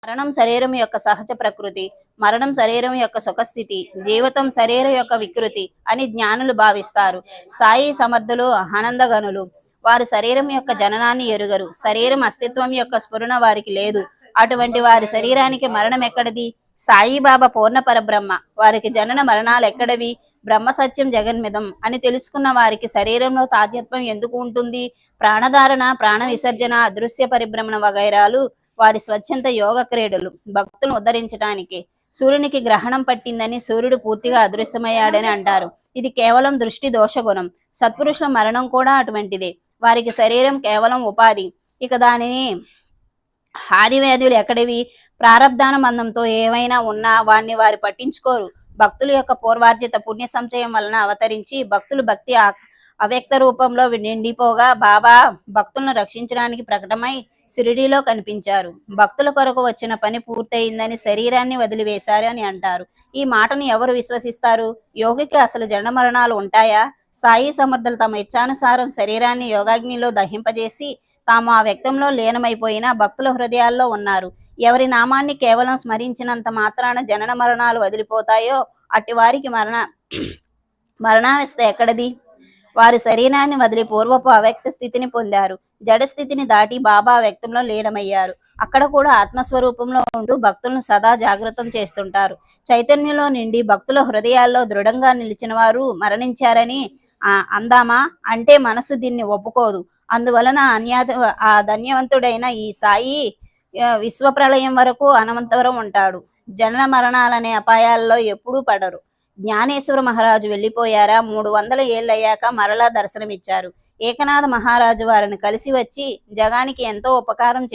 మరణం శరీరం యొక్క సహజ ప్రకృతి, మరణం శరీరం యొక్క సుఖస్థితి, జీవితం శరీరం యొక్క వికృతి అని జ్ఞానులు భావిస్తారు. సాయి సమర్థులు ఆనందగనులు. వారు శరీరం యొక్క జననాన్ని ఎరుగరు. శరీరం అస్తిత్వం యొక్క స్ఫురణ వారికి లేదు. అటువంటి వారి శరీరానికి మరణం ఎక్కడిది? సాయిబాబా పూర్ణ పరబ్రహ్మ. వారికి జనన మరణాలు ఎక్కడవి? బ్రహ్మ సత్యం జగన్మిదం అని తెలుసుకున్న వారికి శరీరంలో తాత్యత్వం ఎందుకు ఉంటుంది? ప్రాణధారణ, ప్రాణ విసర్జన, అదృశ్య పరిభ్రమణ వగైరాలు వారి స్వచ్ఛంద యోగ క్రీడలు భక్తులను ఉద్ధరించడానికి. సూర్యునికి గ్రహణం పట్టిందని సూర్యుడు పూర్తిగా అదృశ్యమయ్యాడని అంటారు. ఇది కేవలం దృష్టి దోషగుణం. సత్పురుషుల మరణం కూడా అటువంటిదే. వారికి శరీరం కేవలం ఉపాధి. ఇక దానిని హానివ్యాధులు ఎక్కడివి? ప్రారబ్ధానుబంధంతో ఏవైనా ఉన్నా వాణ్ణి వారు పట్టించుకోరు. భక్తుల యొక్క పూర్వార్జిత పుణ్య సంచయం వలన అవతరించి భక్తులు భక్తి అవ్యక్త రూపంలో నిండిపోగా బాబా భక్తులను రక్షించడానికి ప్రకటమై షిరిడీలో కనిపించారు. భక్తుల కొరకు వచ్చిన పని పూర్తయిందని శరీరాన్ని వదిలివేశారు అని అంటారు. ఈ మాటను ఎవరు విశ్వసిస్తారు? యోగికి అసలు జన్మ మరణాలు ఉంటాయా? సాయి సమర్థులు తమ ఇచ్చానుసారం శరీరాన్ని యోగాగ్నిలో దహింపజేసి తాము ఆ వ్యక్తంలో లీనమైపోయిన భక్తుల హృదయాల్లో ఉన్నారు. ఎవరి నామాన్ని కేవలం స్మరించినంత మాత్రాన జనన మరణాలు వదిలిపోతాయో అట్టి వారికి మరణావస్థ ఎక్కడది? వారి శరీరాన్ని వదిలి పూర్వపు అవ్యక్త స్థితిని పొందారు. జడ స్థితిని దాటి బాబా వ్యక్తంలో లీనమయ్యారు. అక్కడ కూడా ఆత్మస్వరూపంలో ఉంటూ భక్తులను సదా జాగృతం చేస్తుంటారు. చైతన్యంలో నిండి భక్తుల హృదయాల్లో దృఢంగా నిలిచిన వారు మరణించారని అందామా అంటే మనసు దీన్ని ఒప్పుకోదు. అందువలన ఆ ధన్యవంతుడైన ఈ సాయి విశ్వప్రళయం వరకు అనంతవరం ఉంటాడు. జనన మరణాలనే అపాయాల్లో ఎప్పుడూ పడరు. జ్ఞానేశ్వర మహారాజు వెళ్ళిపోయారా? 300 ఏళ్ళయ్యాక మరలా దర్శనమిచ్చారు. ఏకనాథ మహారాజు వారిని కలిసి వచ్చి జగానికి ఎంతో ఉపకారం